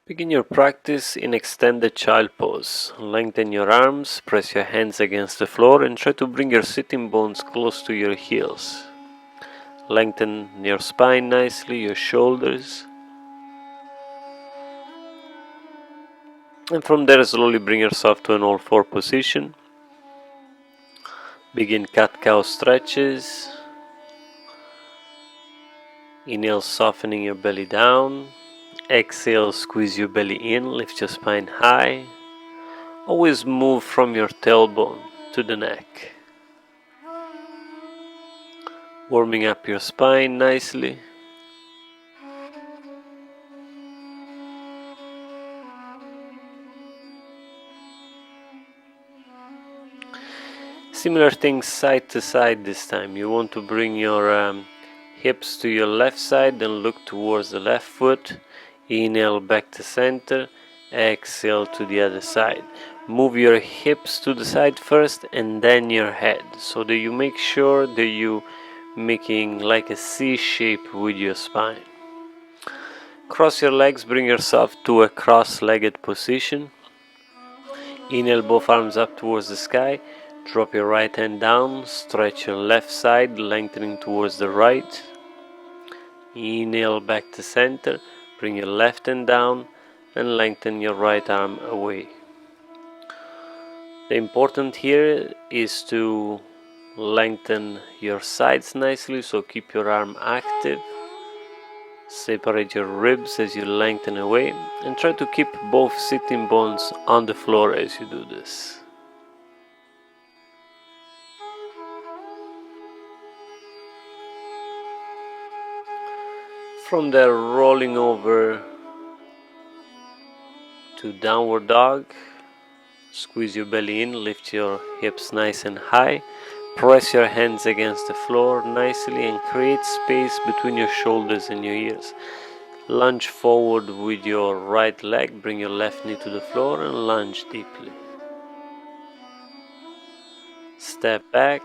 Begin your practice in extended child pose. Lengthen your arms, press your hands against the floor and try to bring your sitting bones close to your heels. Lengthen your spine nicely, your shoulders. And from there slowly bring yourself to an all-four position. Begin cat-cow stretches. Inhale, softening your belly down. Exhale, squeeze your belly in, lift your spine high. Always move from your tailbone to the neck. Warming up your spine nicely. Similar things side to side this time. You want to bring your hips to your left side, then look towards the left foot. Inhale back to center. Exhale to the other side. Move your hips to the side first and then your head, so that you make sure that you making like a C shape with your spine. Cross your legs, bring yourself to a cross-legged position. Inhale both arms up towards the sky. Drop your right hand down, stretch your left side, lengthening towards the right. Inhale back to center, bring your left hand down and lengthen your right arm away. The important here is to lengthen your sides nicely, so keep your arm active. Separate your ribs as you lengthen away and try to keep both sitting bones on the floor as you do this. From there, rolling over to downward dog. Squeeze your belly in, lift your hips nice and high. Press your hands against the floor nicely and create space between your shoulders and your ears. Lunge forward with your right leg, bring your left knee to the floor and lunge deeply. Step back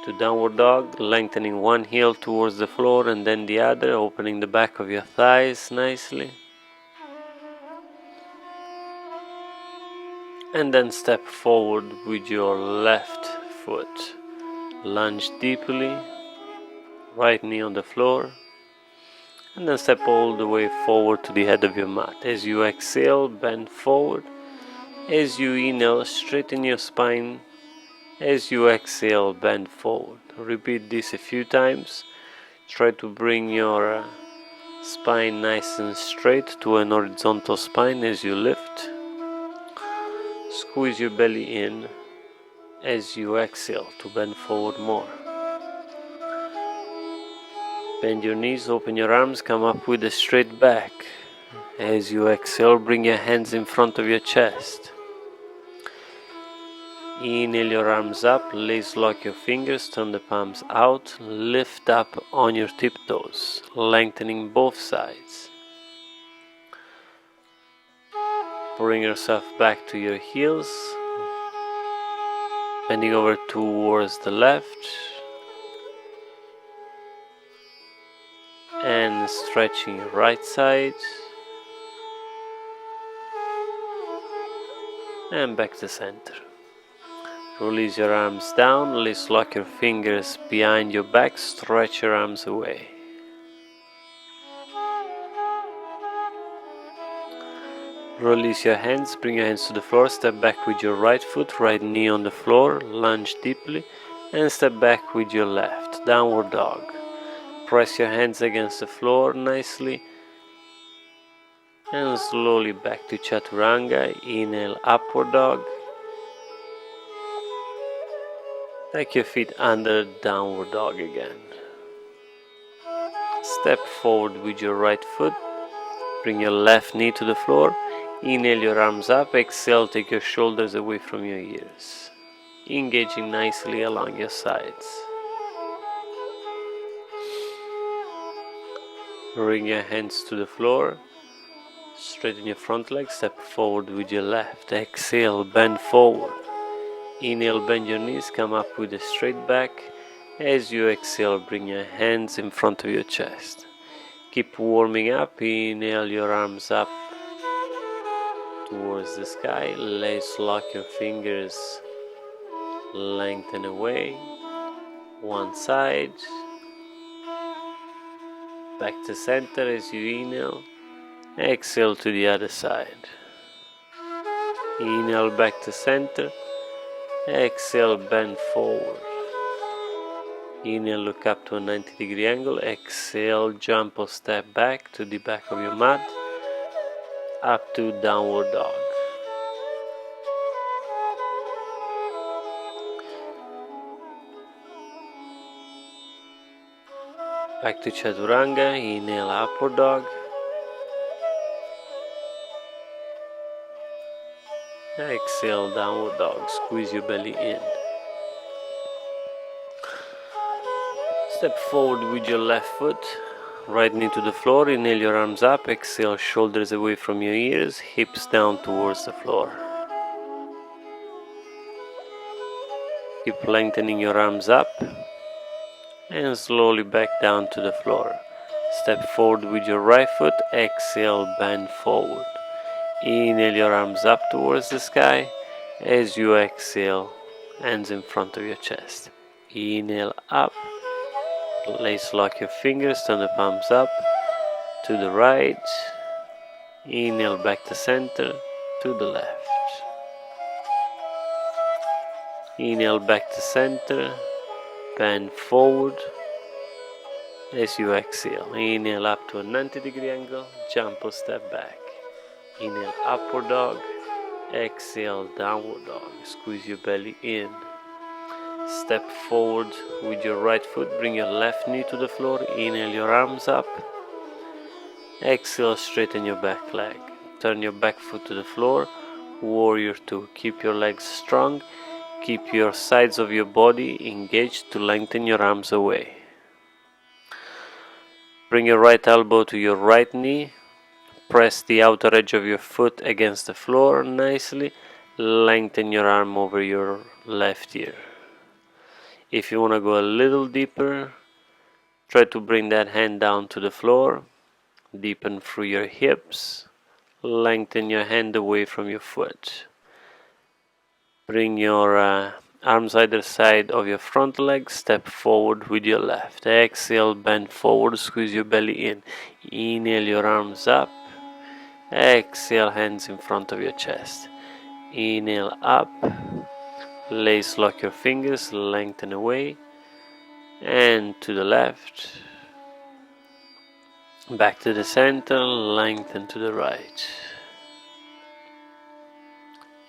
to downward dog, lengthening one heel towards the floor and then the other, opening the back of your thighs nicely. And then step forward with your left foot. Lunge deeply, right knee on the floor. And then step all the way forward to the head of your mat. As you exhale, bend forward. As you inhale, straighten your spine. As you exhale, bend forward. Repeat this a few times. Try to bring your spine nice and straight to an horizontal spine as you lift. Squeeze your belly in as you exhale to bend forward more. Bend your knees, open your arms, come up with a straight back. As you exhale, bring your hands in front of your chest. Inhale your arms up, lace lock your fingers, turn the palms out, lift up on your tiptoes, lengthening both sides. Bring yourself back to your heels, bending over towards the left, and stretching your right side, and back to center. Release your arms down, lace lock your fingers behind your back, stretch your arms away. Release your hands, bring your hands to the floor, step back with your right foot, right knee on the floor, lunge deeply, and step back with your left, downward dog. Press your hands against the floor nicely, and slowly back to Chaturanga. Inhale, upward dog. Take your feet under downward dog again. Step forward with your right foot. Bring your left knee to the floor. Inhale your arms up. Exhale, take your shoulders away from your ears. Engaging nicely along your sides. Bring your hands to the floor. Straighten your front leg. Step forward with your left. Exhale, bend forward. Inhale, bend your knees, come up with a straight back. As you exhale, bring your hands in front of your chest. Keep warming up. Inhale your arms up towards the sky. Let's lock your fingers. Lengthen away. One side. Back to center as you inhale. Exhale to the other side. Inhale back to center. Exhale, bend forward. Inhale, look up to a 90-degree angle. Exhale, jump or step back to the back of your mat. Up to downward dog. Back to chaturanga. Inhale, upward dog. Exhale, downward dog. Squeeze your belly in. Step forward with your left foot. Right knee to the floor. Inhale your arms up. Exhale, shoulders away from your ears. Hips down towards the floor. Keep lengthening your arms up. And slowly back down to the floor. Step forward with your right foot. Exhale, bend forward. Inhale your arms up towards the sky. As you exhale, hands in front of your chest. Inhale up. Let's lock your fingers, turn the palms up to the right. Inhale back to center, to the left. Inhale back to center, bend forward. As you exhale, inhale up to a 90-degree angle, jump or step back. Inhale upward dog, exhale downward dog. Squeeze your belly in. Step forward with your right foot, bring your left knee to the floor, inhale your arms up, exhale straighten your back leg, turn your back foot to the floor, warrior two, keep your legs strong, keep your sides of your body engaged to lengthen your arms away. Bring your right elbow to your right knee, press the outer edge of your foot against the floor nicely, lengthen your arm over your left ear. If you want to go a little deeper, try to bring that hand down to the floor, deepen through your hips, lengthen your hand away from your foot. Bring your arms either side of your front leg, step forward with your left. Exhale, bend forward, squeeze your belly in. Inhale your arms up, exhale, hands in front of your chest. Inhale up. Let's lock your fingers, lengthen away, and to the left, back to the center, lengthen to the right.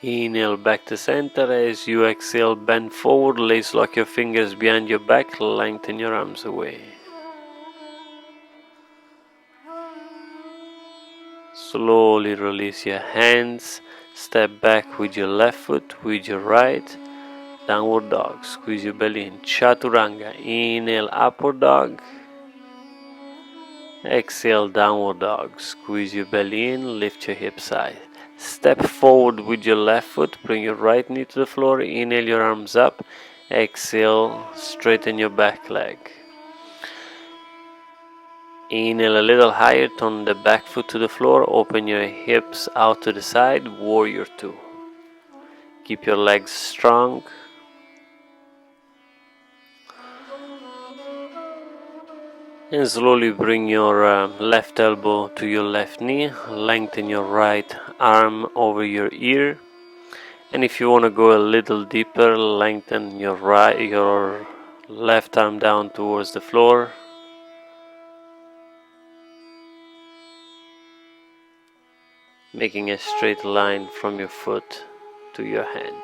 Inhale back to center, as you exhale, bend forward, let's lock your fingers behind your back, lengthen your arms away. Slowly release your hands, step back with your left foot, with your right. Downward dog, squeeze your belly in. Chaturanga, inhale upward dog. Exhale downward dog, squeeze your belly in, lift your hips high. Step forward with your left foot, bring your right knee to the floor, inhale your arms up. Exhale, straighten your back leg. Inhale a little higher, turn the back foot to the floor, open your hips out to the side, warrior two. Keep your legs strong. And slowly bring your left elbow to your left knee, lengthen your right arm over your ear, and if you want to go a little deeper, lengthen your left arm down towards the floor. Making a straight line from your foot to your hand.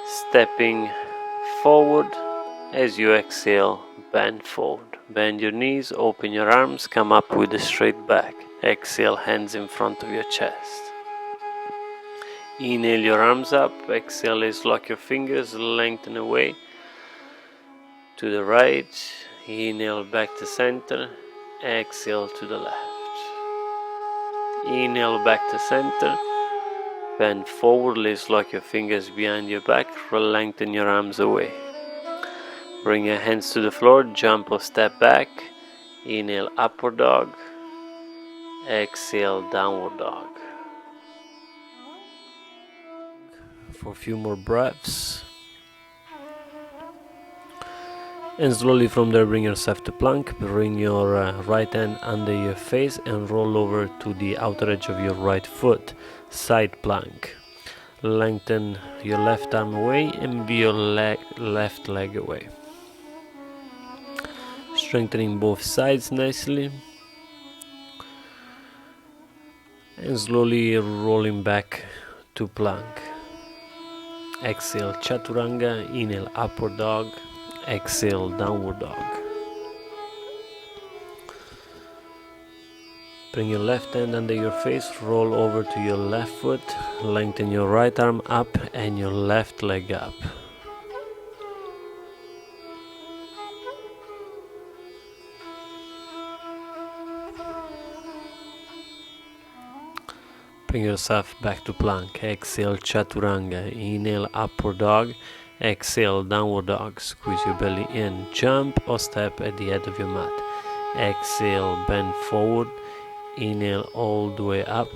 Stepping forward, as you exhale, bend forward. Bend your knees, open your arms, come up with a straight back. Exhale, hands in front of your chest. Inhale your arms up, exhale, let's lock your fingers, lengthen away to the right. Inhale back to center, exhale to the left. Inhale back to center, bend forward, let's lock your fingers behind your back, lengthen your arms away. Bring your hands to the floor, jump or step back. Inhale, upward dog. Exhale, downward dog. For a few more breaths. And slowly from there bring yourself to plank. Bring your right hand under your face and roll over to the outer edge of your right foot. Side plank. Lengthen your left arm away and move your left leg away. Strengthening both sides nicely. And slowly rolling back to plank. Exhale, chaturanga. Inhale, upward dog. Exhale, downward dog. Bring your left hand under your face, roll over to your left foot, lengthen your right arm up and your left leg up. Bring yourself back to plank. Exhale, chaturanga. Inhale, upward dog. Exhale, downward dog. Squeeze your belly in. Jump or step at the head of your mat. Exhale, bend forward. Inhale all the way up.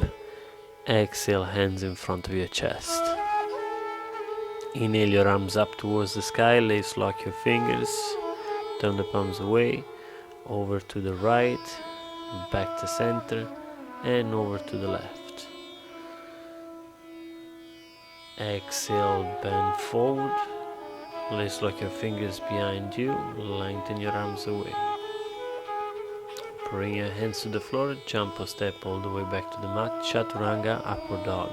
Exhale, hands in front of your chest. Inhale your arms up towards the sky. Lace lock your fingers. Turn the palms away. Over to the right. Back to center. And over to the left. Exhale, bend forward. Lace lock your fingers behind you. Lengthen your arms away. Bring your hands to the floor. Jump or step all the way back to the mat. Chaturanga, upward dog.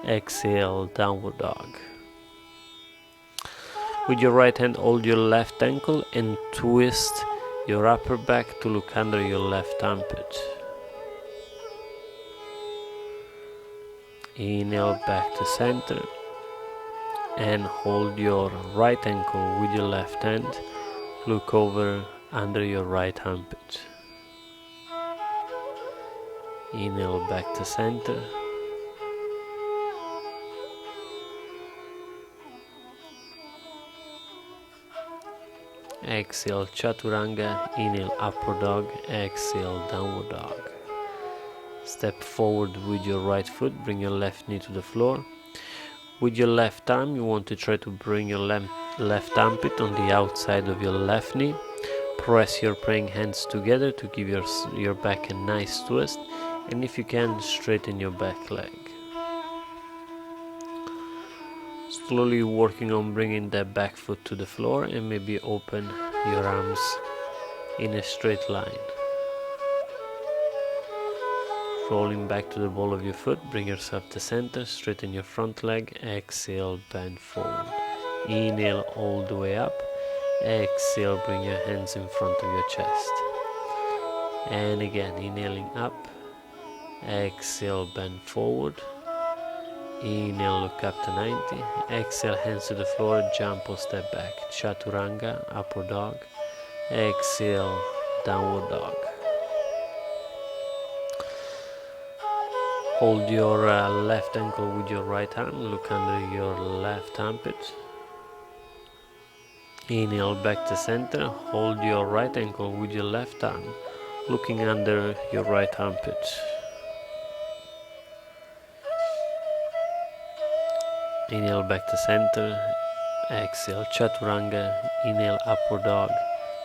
Exhale, downward dog. With your right hand, hold your left ankle and twist your upper back to look under your left armpit. Inhale back to center and hold your right ankle with your left hand. Look over under your right armpit. Inhale back to center. Exhale, chaturanga. Inhale, upward dog. Exhale, downward dog. Step forward with your right foot. Bring your left knee to the floor. With your left arm, you want to try to bring your left armpit on the outside of your left knee. Press your praying hands together to give your back a nice twist. And if you can, straighten your back leg. Slowly working on bringing that back foot to the floor and maybe open your arms in a straight line. Rolling back to the ball of your foot, bring yourself to center, straighten your front leg, exhale, bend forward. Inhale all the way up, exhale, bring your hands in front of your chest. And again, inhaling up, exhale, bend forward. Inhale, look up to 90. Exhale, hands to the floor, jump or step back. Chaturanga, upward dog. Exhale, downward dog. Hold your left ankle with your right arm. Look under your left armpit. Inhale back to center. Hold your right ankle with your left arm, looking under your right armpit. Inhale back to center. Exhale, chaturanga. Inhale, upward dog.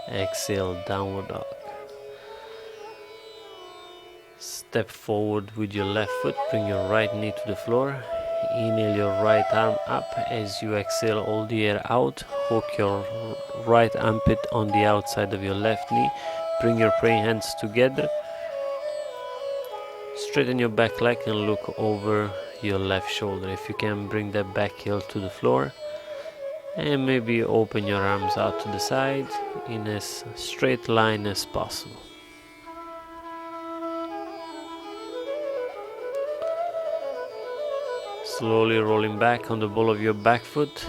Exhale, downward dog. Step forward with your left foot. Bring your right knee to the floor. Inhale your right arm up. As you exhale all the air out, hook your right armpit on the outside of your left knee. Bring your praying hands together. Straighten your back leg and look over your left shoulder. If you can, bring that back heel to the floor. And maybe open your arms out to the side in as straight line as possible. Slowly rolling back on the ball of your back foot.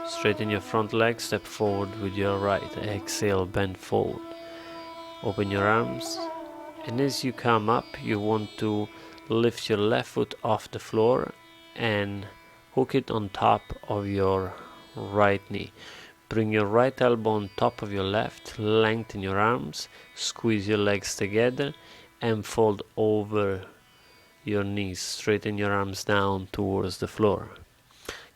Straighten your front leg, step forward with your right. Exhale, bend forward. Open your arms. And as you come up, you want to lift your left foot off the floor and hook it on top of your right knee. Bring your right elbow on top of your left, lengthen your arms, squeeze your legs together and fold over your knees. Straighten your arms down towards the floor.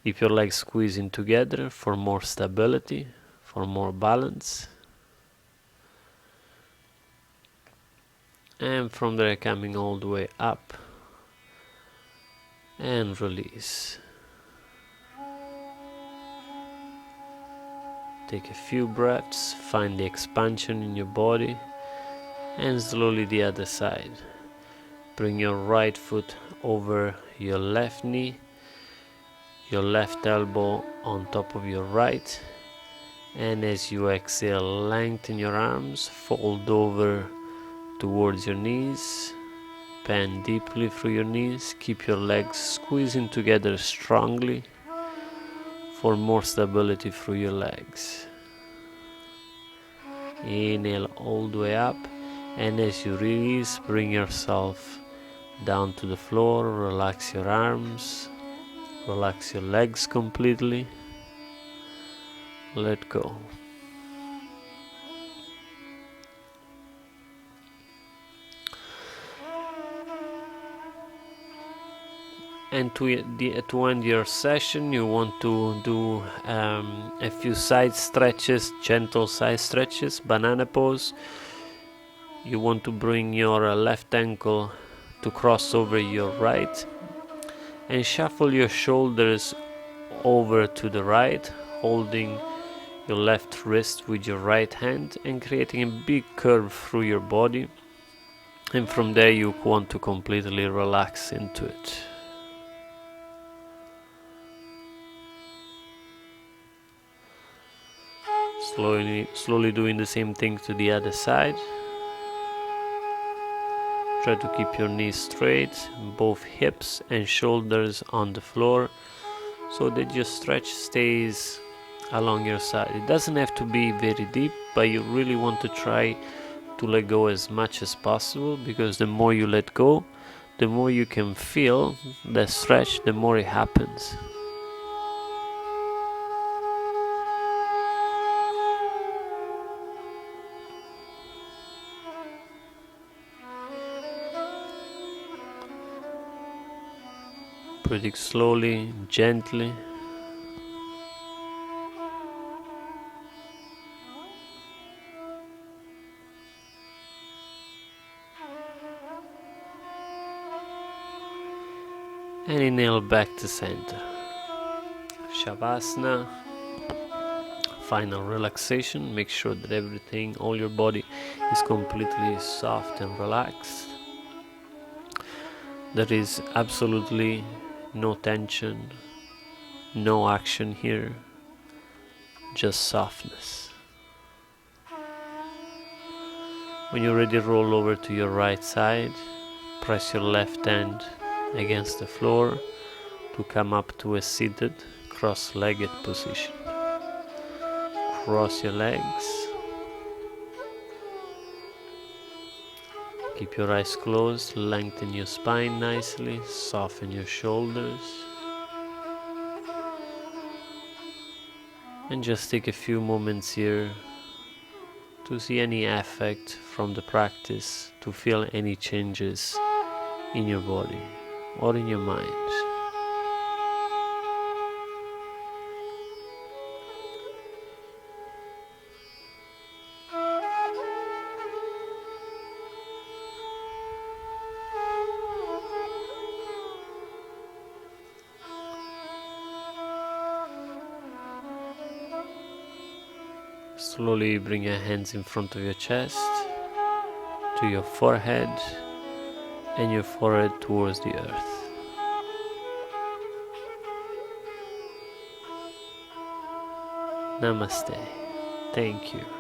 Keep your legs squeezing together for more stability, for more balance. And from there coming all the way up and release. Take a few breaths, find the expansion in your body, and slowly the other side. Bring your right foot over your left knee, your left elbow on top of your right, and as you exhale, lengthen your arms, fold over towards your knees, bend deeply through your knees, keep your legs squeezing together strongly for more stability through your legs. Inhale all the way up, and as you release, bring yourself down to the floor. Relax your arms, relax your legs completely. Let go. And to end your session, you want to do a few side stretches, gentle side stretches, banana pose. You want to bring your left ankle to cross over your right and shuffle your shoulders over to the right, holding your left wrist with your right hand and creating a big curve through your body. And from there you want to completely relax into it. Slowly doing the same thing to the other side. Try to keep your knees straight, both hips and shoulders on the floor, so that your stretch stays along your side. It doesn't have to be very deep, but you really want to try to let go as much as possible, because the more you let go, the more you can feel the stretch, the more it happens. Pretty slowly, gently. And inhale back to center. Shavasana. Final relaxation. Make sure that everything, all your body is completely soft and relaxed. There is absolutely no tension, no action here, just softness. When you're ready, roll over to your right side. Press your left hand against the floor to come up to a seated, cross-legged position. Cross your legs. Keep your eyes closed, lengthen your spine nicely, soften your shoulders. And just take a few moments here to see any effect from the practice, to feel any changes in your body or in your mind. Slowly bring your hands in front of your chest, to your forehead, and your forehead towards the earth. Namaste. Thank you.